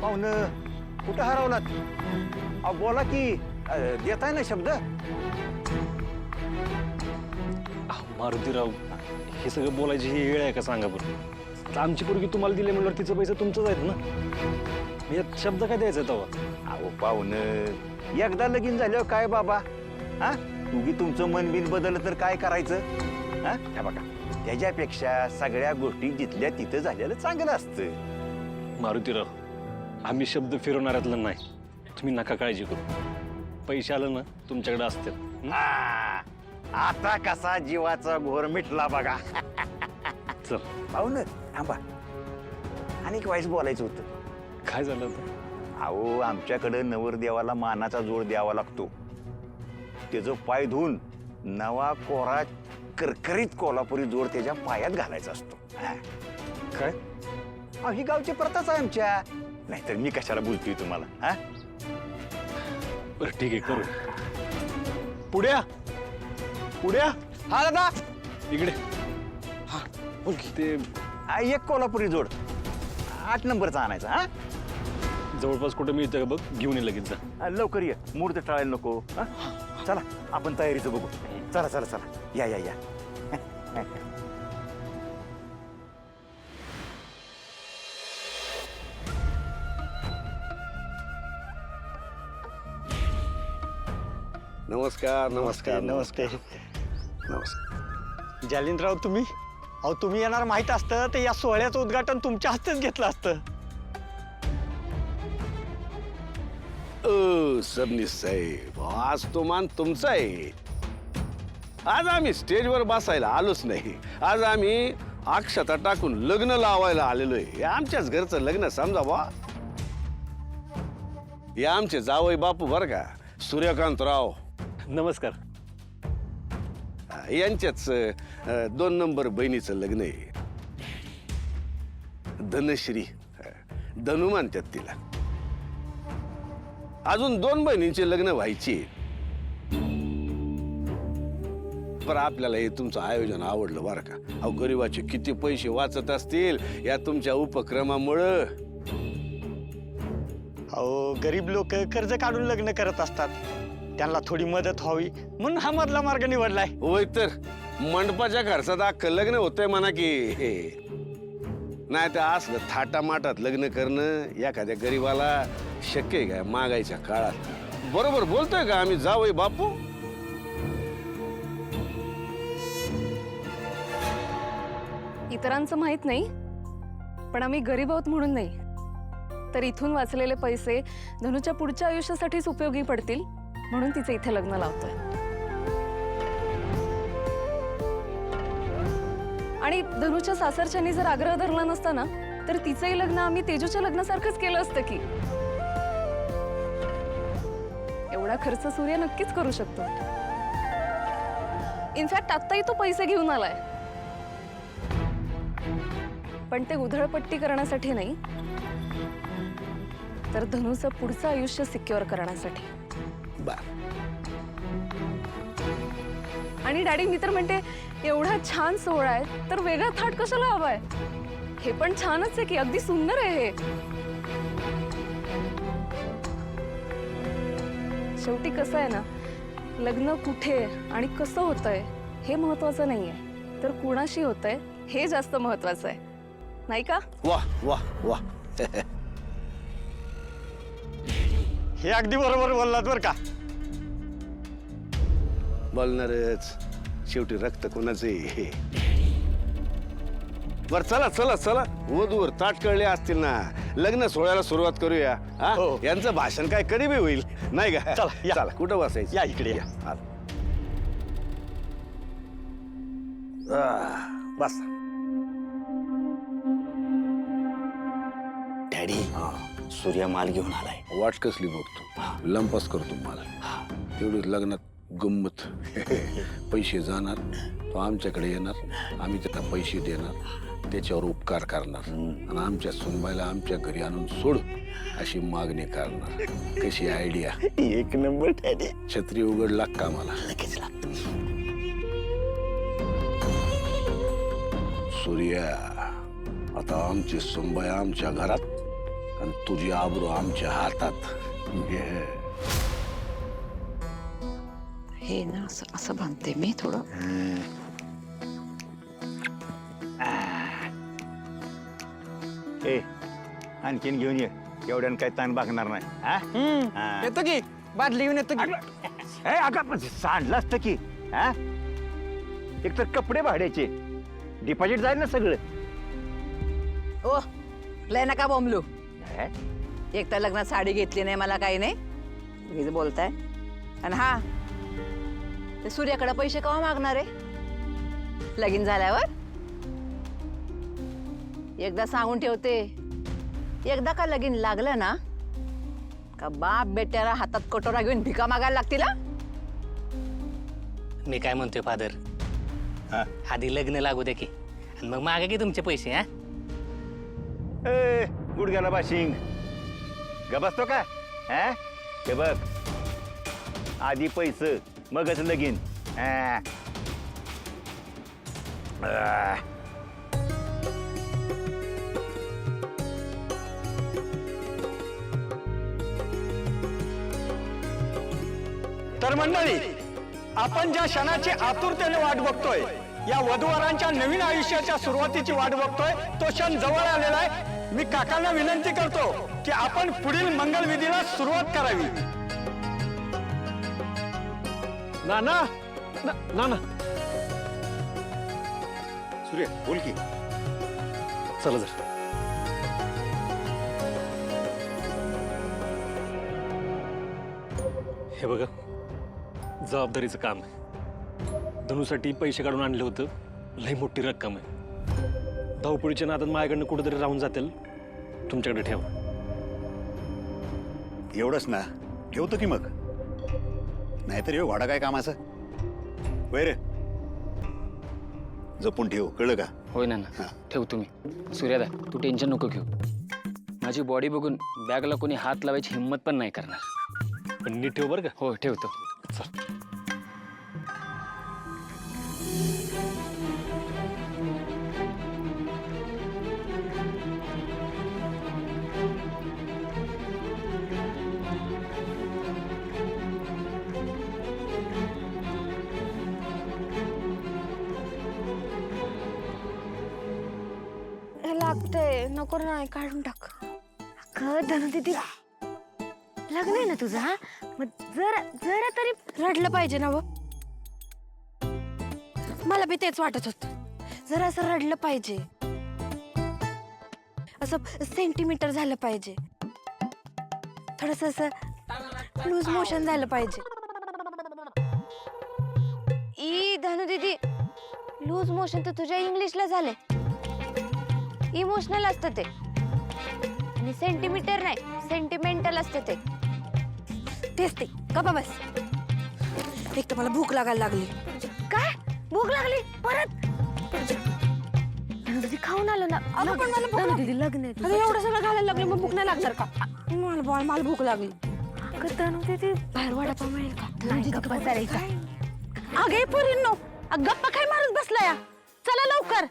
पाहुणं कुठं हरवलात? अहो बोला की, देताय ना शब्द? मारुतीराव, हे सगळं बोलायची ही वेळ आहे का सांगा बरं? आमची पोरगी तुम्हाला दिली म्हणल्यावर तिचं पैसे तुमचंच आहेत ना. यात शब्द काय द्यायचा तेव्हा? अहो पाहुणं, एकदा लगीन झाल्यावर काय बाबा, हा तुम्ही तुमचं मन बिन बदललं तर काय करायचं? हा हे बघा, त्याच्यापेक्षा सगळ्या गोष्टी जिथल्या तिथं झालेलं चांगलं असतं. मारुतीराव, आम्ही शब्द फिरवणाऱ्यातलं नाही. तुम्ही नका काळजी करू. पैसे आलं ना तुमच्याकडे असतील. आता कसा जीवाचा घोर मिटला बघा. चल पाहुणं थांबा, आणि वाईस बोलायचं होतं. काय झालं आता? अहो आमच्याकडे नवरदेवाला मानाचा जोड द्यावा लागतो. त्याचं पाय धुवून नवा कोरा करकरीत कोल्हापुरी जोड त्याच्या पायात घालायचा असतो. काय? अहो ही गावची प्रथाच आहे आमच्या. नाहीतर मी कशाला बोलतोय तुम्हाला? हा बरं ठीक आहे, करू. पुढ्या पुढ्या, हा दादा, इकडे. हा बोल की. ते एक कोल्हापुरी जोड 8 नंबरचा आणायचा. हा जवळपास कुठं मिळतं का बघ, घेऊन ये लगेच जा. लवकर ये, मुहूर्त टाळायला नको. हा? चला आपण तयारीचं बघू. चला चला चला, या या या. नमस्कार नमस्कार नमस्ते. नमस्कार. जालिंदराव, तुम्ही तुम्ही येणार माहित असतं तर या सोहळ्याचं उद्घाटन तुमच्या हस्तेच घेतलं असतं. सबनीस साहेब, आज तो मान तुमचा आहे. आज आम्ही स्टेजवर बसायला आलोच नाही. आज आम्ही अक्षता टाकून लग्न लावायला आलेलोय. हे आमच्याच घरचं लग्न समजा बा. हे आमचे जावई बापू बर का, सूर्यकांतराव. नमस्कार. यांच्याच 2 नंबर बहिणीचं लग्न आहे. धनश्री, धनु म्हणतात तिला. अजून 2 बहिणींचे लग्न व्हायचे. पण आपल्याला हे तुमचं आयोजन आवडलं बरं का. अहो गरिबाचे किती पैसे वाचत असतील या तुमच्या उपक्रमामुळं. गरीब लोक कर्ज काढून लग्न करत असतात. त्यांना थोडी मदत व्हावी म्हणून हा मधला मार्ग निवडलाय. होय तर मंडपाच्या खर्चात अख्खं लग्न होतंय म्हणा की. नाही तर असलं थाटामाटात लग्न करणं एखाद्या गरीबाला शक्य आहे का मागायच्या काळात? बरोबर बोलतोय का आम्ही जावई बापू? इतरांचं माहित नाही, पण आम्ही गरीब आहोत म्हणून नाही, तर इथून वाचलेले पैसे धनुच्या पुढच्या आयुष्यासाठीच उपयोगी पडतील म्हणून तिचं इथे लग्न लावतोय. आणि धनुच्या सासरच्यांनी जर आग्रह धरला नसता ना, तर तिचंही लग्न आम्ही तेजूच्या लग्नासारखंच केलं असतं की. एवढा खर्च सूर्य नक्कीच करू शकतो. इनफॅक्ट आत्ताही तो पैसे घेऊन आलाय, पण ते उधळपट्टी करण्यासाठी नाही, तर धनुचं पुढचं आयुष्य सिक्युअर करण्यासाठी. आणि डॅडी, मी तर म्हणते एवढा छान सोहळा आहे तर वेगळा थाट कशाला हवाय? हे पण छानच आहे की, अगदी सुंदर आहे हे. शेवटी कसं आहे ना, लग्न कुठे आणि कसं होतंय हे महत्वाचं नाहीये, तर कुणाशी होतंय हे जास्त महत्वाचं आहे, नाही का? वाह वाह वाह. हे अगदी बरोबर बोललात बर का. बोलणारच, शेवटी रक्त कोणाचं आहे. बर चला चला चला, वधूवर ताट कळले असतील ना, लग्न सोहळ्याला सुरुवात करूया. हा, हो. यांचं भाषण काय कधी बी होईल नाही का? चला, या. चला, कुठं बसायचं? या इकडे या. बस. डॅडी, सूर्य माल घेऊन आलाय. वाट कसली बघतो, लंपास करतो मला. तेवढीच लग्नात गंमत. पैसे जाणार, तो आमच्याकडे येणार, आम्ही त्याला पैसे देणार, त्याच्यावर उपकार करणार आणि आमच्या सुनबाईला आमच्या घरी आणून सोड अशी मागणी करणार. कशी आयडिया? 1 number daddy. छत्री उघडला का मला? लगेच लागतो. सूर्या, आता आमची सुनबाई आमच्या घरात आणि तुझी आबरू आमच्या हातात. हे ना असं असं बांधते मी थोडं. ए आणखीन घेऊन ये, एवढ्यानं काही ताण भागणार नाही. हा? हा? येतो की बादली घेऊन येतो की. ए अगं पण सांडलं असतं की. हा? एक तर कपडे भाड्याचे डिपॉझिट जाईल ना सगळं. ओ लय नका बोंबलू. हे? एक तर लग्नात साडी घेतली नाही मला, काही नाही मीच बोलताय. आणि हा ते सूर्याकडे पैसे केव्हा मागणार आहे? लगीन झाल्यावर? एकदा सांगून ठेवते, एकदा का लगीन लागलं ना का बाप बेट्याला हातात कटोरा घेऊन भिका मागायला लागतील. मी काय म्हणतोय फादर, हा? आधी लग्न लागू दे की आणि मग मागा की तुमचे पैसे. हा ए गुडघ्याला बाशिंग ग बसतो का? हा? हे बघ, आधी पैसे मगच लगीन. हा. तर मंडळी, आपण ज्या क्षणाची आतुरतेने वाट बघतोय, या वधूवरांच्या नवीन आयुष्याच्या सुरुवातीची वाट बघतोय, तो क्षण जवळ आलेला आहे. मी काकांना विनंती करतो की आपण पुढील मंगलविधीला सुरुवात करावी. नाना नाना सूर्य बोल की. चला जर. हे बघा, जबाबदारीचं काम आहे. धनुसाठी पैसे काढून आणलं होतं, लई मोठी रक्कम आहे. धावपळीच्या नादात माझ्याकडनं कुठेतरी राहून जातील, तुमच्याकडे ठेवा. एवढंच ना, ठेवतो की मग. नाहीतर येऊ भाडा काय कामाचं. वैर जपून ठेव, कळलं का? होय ना हा. ठेवतो मी. सूर्यादा तू टेन्शन नको घेऊ. माझी बॉडी बघून बॅगला कोणी हात लावायची हिंमत पण नाही करणार. पण नीट ठेव बरं का. हो ठेवतो. चल. लागतंय, नको नाही, काढून टाक. अगं धनु दीदी, लग्न आहे ना तुझं? हा मग जरा जरा तरी रडलं पाहिजे ना. मला बी तेच वाटत होत, जरा असं रडलं पाहिजे, असं सेंटीमीटर झालं पाहिजे, थोडस असं लूज मोशन झालं पाहिजे. ई धनु दीदी, लूज मोशन तर तुझ्या इंग्लिशला झालंय, इमोशनल असतं ते. आणि सेंटीमीटर नाही, सेंटिमेंटल असतं ते. तेच ते. गप्पा बस. एक तर मला भूक लागायला लागली. काय भूक लागली परत? दीदी खाऊन आलो ना. अगं पण मला भूक दीदी लग्न आहे. अरे एवढं सगळं घालायला लागलं, मग भूक नाही लागणार का? मला भूक लागली. अगं तनु दीदी, बाहेर वडापाव मिळेल का? नाही गप्पा करायचा. अगे पोरींनो, गप्पा काय मारत बसलाय? चला लवकर.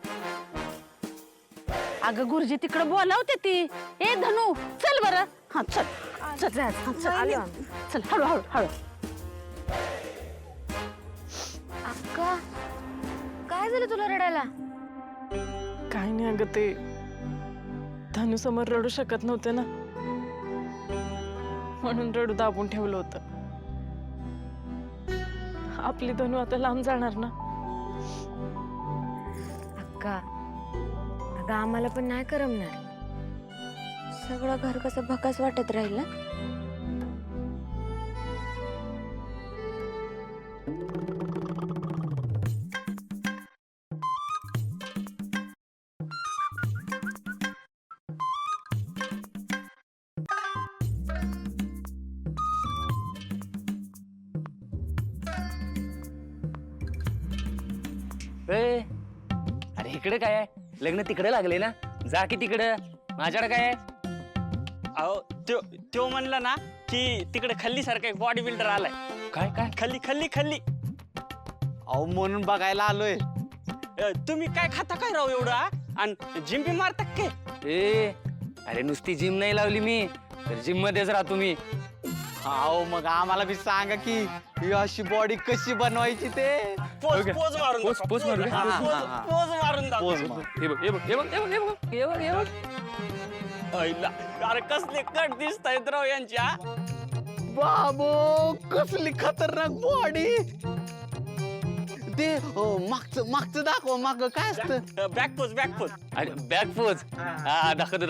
अगं गुरुजी तिकडे बोलावते ती. ए धनु चल बरं. हा चल चल चल चल, हळू हळू हळू. अक्का काय झालं तुला रडायला? काय नाही अगं, ते धनु समोर रडू शकत नव्हते ना, म्हणून रडू दाबून ठेवलं होतं. आपली धनु आता लांब जाणार ना. अक्का अगं आम्हाला पण नाही करमणार. सगळं घर कसं भकास वाटत राहील ना. अरे इकडे काय आहे? लग्न तिकडे लागले ना, जा की तिकडं. माझ्याकडे काय आहे? अहो त्यो म्हणला ना की तिकडे खल्ली सारखा एक बॉडी बिल्डर आलाय. काय काय? खल्ली खल्ली खल्ली. अहो म्हणून बघायला आलोय. तुम्ही काय खाता काय राहू एवढं? आणि जिम बी मारता काय? ए अरे नुसती जिम नाही लावली मी, तर जिम मध्येच राहतो मी. अहो मग आम्हाला बी सांगा की ही अशी बॉडी कशी बनवायची ते. पोज मारून हे बघ हे बघ हे बघ हे बघ हे बघ हे बघ हे बघ. अरे कसले कट दिसतायत राव यांच्या. बाबो कसली खतरनाक बॉडी. ते मागचं दाखव, माग काय असतं. बॅक पोज अरे बॅक पोज. हा दाखवतो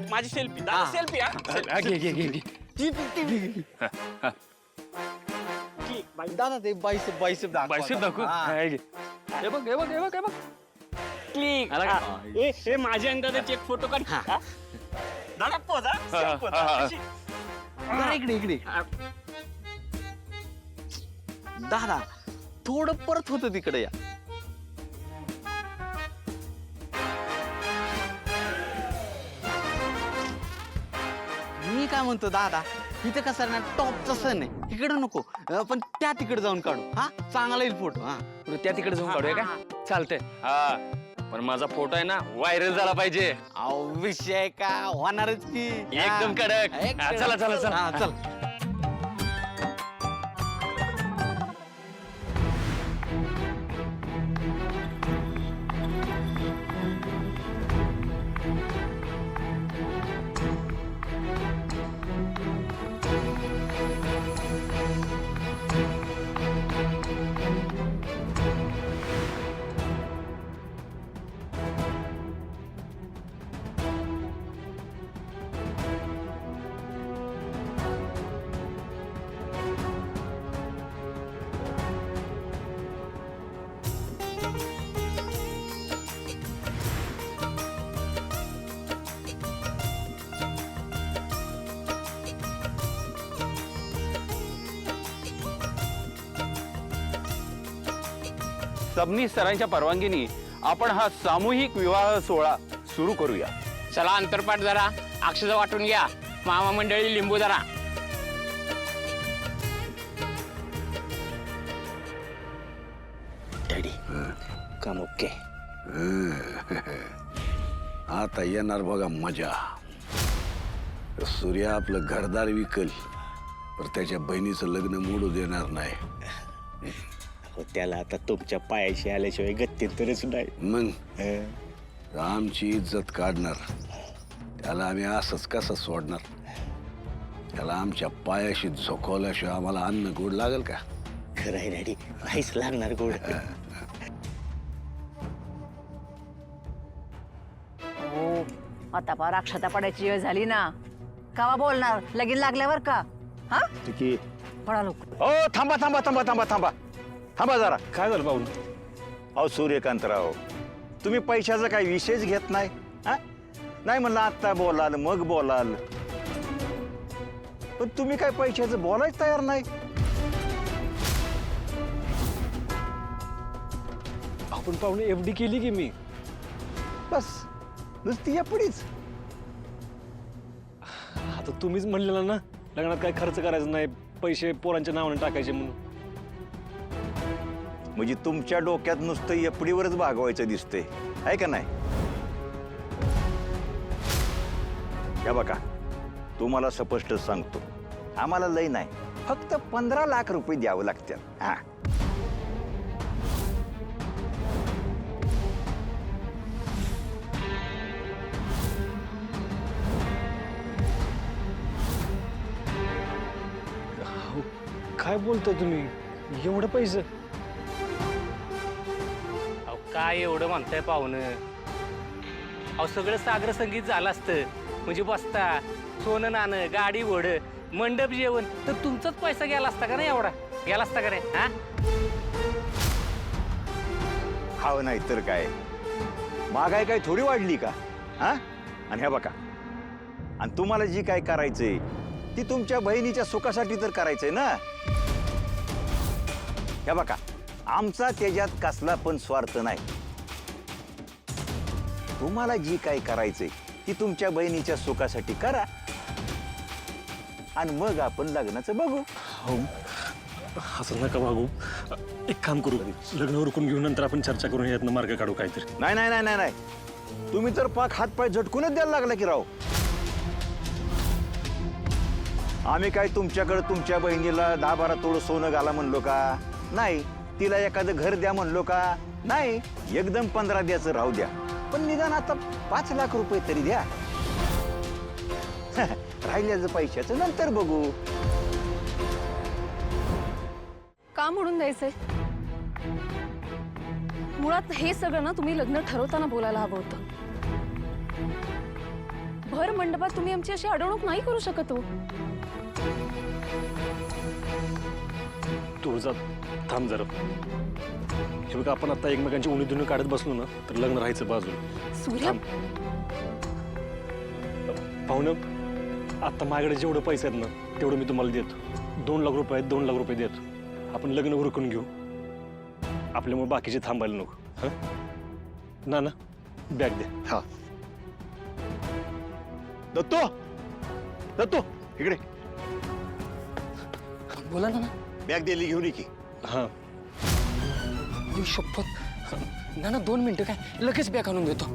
माझी सेल्फी दादा ते बाईसेप दाखव. हे बघ हे बघ हे बघ हे बघ. क्लिक. ए माझे आणि दादाचे एक फोटो काढ. दादा पोज. इकडे दादा थोडं परत होतं तिकडे या. मी काय म्हणतो दादा, इथं कसं ना टॉपचा सण आहे, इकडे नको पण त्या तिकडे जाऊन काढू. हा चांगला येईल फोटो. हा त्या तिकडे जाऊन काढूया का? चालतंय. हा पण माझा फोटो आहे ना व्हायरल झाला पाहिजे. अहो विषय का होणारच की. एकदम कडक. हा, चला चला चला. हा, चल. सबनीस सरांच्या परवानगीने आपण हा सामूहिक विवाह सोहळा सुरू करूया. चला अंतरपाठ जरा अक्षता वाटून घ्या. मामा मंडळी लिंबू जरा. डॅडी काम ओके. आता येणार बघा मजा. सूर्या आपलं घरदार विकल, पण त्याच्या बहिणीचं लग्न मोडू देणार नाही. त्याला आता तुमच्या पायाशी आल्याशिवाय गत्यंतरच नाही. मग आमची इज्जत काढणार त्याला आम्ही असंच कसं सोडणार. त्याला आमच्या पायाशी झोकवल्याशिवाय आम्हाला अन्न गोड लागेल का? खरं आहे डॅडी, नाहीच लागणार गोड. हो आता पार अक्षता पडायची वेळ झाली ना. कावा बोलणार लगीन लागल्यावर का? हा पळा लोक. हो थांबा थांबा थांबा थांबा थांबा थांबा जरा. काय झालं पाहून? अहो सूर्यकांतराव, तुम्ही पैशाचा काही विषयच घेत नाही. हा नाही म्हणलं आत्ता बोलाल मग बोलाल, पण तुम्ही काय पैशाचं बोलायच तयार नाही. आपण पाहुणे एफडी केली की मी. बस नुसती एवढीच. आता तुम्हीच म्हणलेला ना लग्नात काय खर्च करायचा नाही, पैसे पोरांच्या नावाने टाकायचे म्हणून. म्हणजे तुमच्या डोक्यात नुसतं एपडीवरच भागवायचं दिसतंय, आहे का नाही? या बघा, तुम्हाला स्पष्ट सांगतो, आम्हाला लय नाही, फक्त 15 लाख रुपये द्यावं लागतात. हा काय बोलताय तुम्ही? एवढं पैसे? काय एवढं म्हणताय पाहुणं? अहो सगळं सागर संगीत झालं असतं म्हणजे बसता सोनं नाणं गाडी घोड मंडप जेवण तर तुमचाच पैसा गेला असता का नाही? एवढा गेला असता का रे? हा खावं नाही तर काय, महागाई काय थोडी वाढली का? हा आणि ह्या बघा, आणि तुम्हाला जी काय करायचंय ती तुमच्या बहिणीच्या सुखासाठी तर करायचंय ना. ह्या बघा, आमचा त्याच्यात कसला पण स्वार्थ नाही. तुम्हाला जी काय करायचंय ती तुमच्या बहिणीच्या सुखासाठी करा आणि मग आपण लग्नाचं बघू. असं नका बघू. एक काम करू लग्न उरकून घेऊन नंतर आपण चर्चा करून यातनं मार्ग काढू काहीतरी. नाही नाही नाही नाही नाही तुम्ही तर पाक हातपाय झटकूनच द्यायला लागला की राव. आम्ही काय तुमच्याकडे तुमच्या बहिणीला 10-12 तोळ सोनं घाला म्हणलो का? नाही. तिला एखादं घर द्या म्हणलो का? नाही. एकदम 15 द्यायचं राहू द्या, पण निदान आता 5 लाख रुपये तरी द्या. राहिल्याचं पैशाचं नंतर बघू. का म्हणून द्यायचंय? मुळात हे सगळं ना तुम्ही लग्न ठरवताना बोलायला हवं होतं. भर मंडपात तुम्ही आमची अशी अडवणूक नाही करू शकत हो. तुळजा थांब जरा. हे बघा आपण आता एकमेकांची उणी धुणी काढत बसलो ना तर लग्न राहायचं बाजूला. सूर्या, पाहुणं आता माझ्याकडे जेवढं पैसे आहेत ना तेवढं मी तुम्हाला देतो. 2 लाख रुपये आहेत, 2 लाख रुपये देतो. आपण लग्न उरकून घेऊ. आपल्यामुळे बाकीचे थांबायला नको. हं ना ना बॅग द्या. हा दत्तो, दत्तो इकडे बोला ना. बॅग दिली घेऊन ये की. हां शपथ ना 2 मिनिटं काय लगेच बॅग आणून देतो.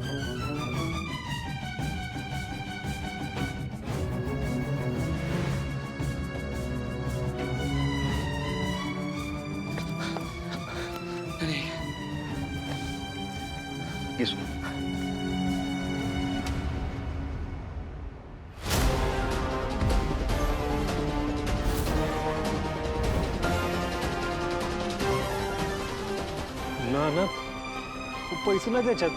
येस. ना ना पैसे नाही त्याच्यात.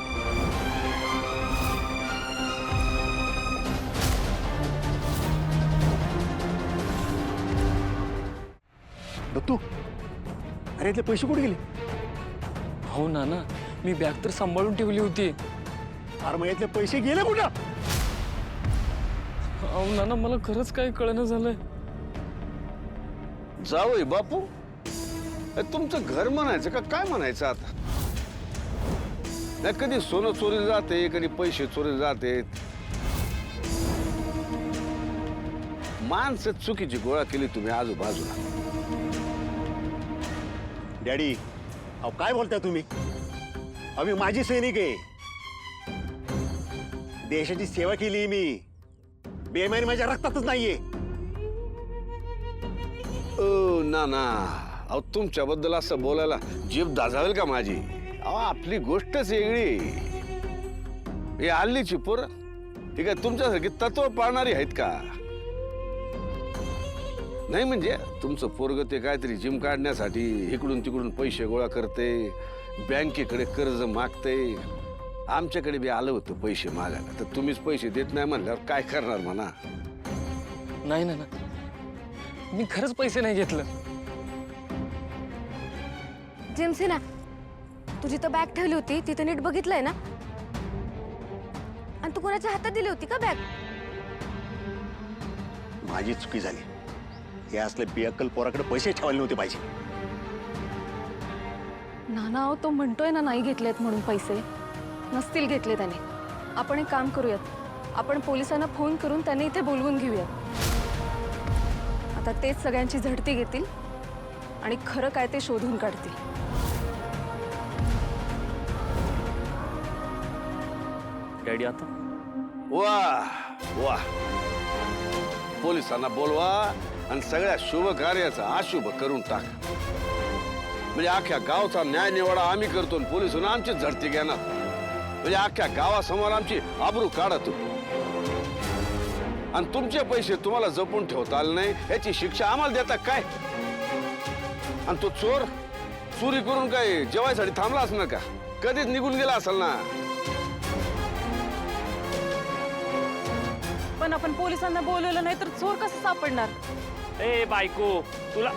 दत्तू, अरे इथले पैसे कुठे गेले? हो ना मी बॅग तर सांभाळून ठेवली होती. अरे मग यातले पैसे गेले कुठं? अहो नाना मला खरंच काही कळणं झालंय. जावई बापू, हे तुमचं घर म्हणायचं का काय म्हणायचं आता? नाही कधी सोनं चोरीला जाते, कधी पैसे चोरीला जाते. माणसं चुकीची गोळा केली तुम्ही आजूबाजूला. डॅडी, अहो काय बोलताय तुम्ही? आम्ही माझी सैनिक आहे. देशाची सेवा केली मी. बेईमानी माझ्या रक्तातच नाहीये. ओ ना अहो तुमच्याबद्दल असं बोलायला जीभ दाझावेल का माझी? अहो आपली गोष्टच वेगळी. हे हल्लीची पोरं ही काय तुमच्यासारखी तत्व पाळणारी आहेत का? नाही म्हणजे तुमचं पोरग ते काहीतरी जिम काढण्यासाठी इकडून तिकडून पैसे गोळा करते, बँकेकडे कर्ज मागते. आमच्याकडे बी आलं होतं पैसे मागायला, तर तुम्हीच पैसे देत नाही म्हणल्यावर काय करणार म्हणा? नाही ना मी खरंच पैसे नाही घेतलं. जेम्स ना, तुझी तर बॅग ठेवली होती तिथे नीट बघितलंय ना? आणि तू कोणाच्या हातात दिली होती का बॅग? माझी चुकी झाली. हे असले बेअक्कल पोराकडे पैसे ठेवायला नव्हते पाहिजे. नाना अहो, तो म्हणतोय ना नाही घेतलेत म्हणून पैसे. नसतील घेतले त्याने. आपण एक काम करूयात, आपण पोलिसांना फोन करून त्यांनी इथे बोलवून घेऊयात. आता तेच सगळ्यांची झडती घेतील आणि खरं काय ते शोधून काढतील. डॅडी आता वाह वाह, पोलिसांना बोलवा आणि सगळ्या शुभ कार्याचा अशुभ करून टाक. म्हणजे अख्ख्या गावचा न्याय निवाडा आम्ही करतो आणि पोलिसांना आमची झडती घेणार. म्हणजे अख्ख्या गावासमोर आमची आबरू काढतो. आणि तुमचे पैसे तुम्हाला जपून ठेवता आले नाही याची शिक्षा आम्हाला देता काय? आणि तो चोर चोरी करून काय जेवायसाठी थांबला असणार का? कधीच निघून गेला असेल ना. पण आपण पोलिसांना बोलवलं नाही तर चोर कसं सापडणार? ए बायको, तुला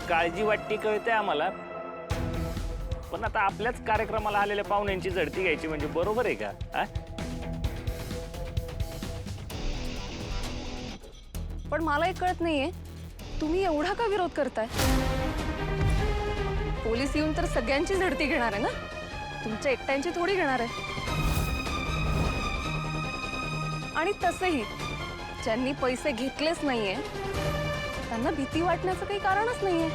काळजी वाटते कळते आम्हाला, पण आता आपल्याच कार्यक्रमाला आलेल्या पाहुण्यांची झडती घ्यायची म्हणजे बरोबर आहे का? आ? पण मला एक कळत नाहीये, तुम्ही एवढा का विरोध करताय? पोलीस येऊन तर सगळ्यांची झडती घेणार आहे ना, तुमच्या एकट्यांची थोडी घेणार आहे. आणि तसंही ज्यांनी पैसे घेतलेच नाहीये त्यांना भीती वाटण्याचं काही कारणच नाहीये.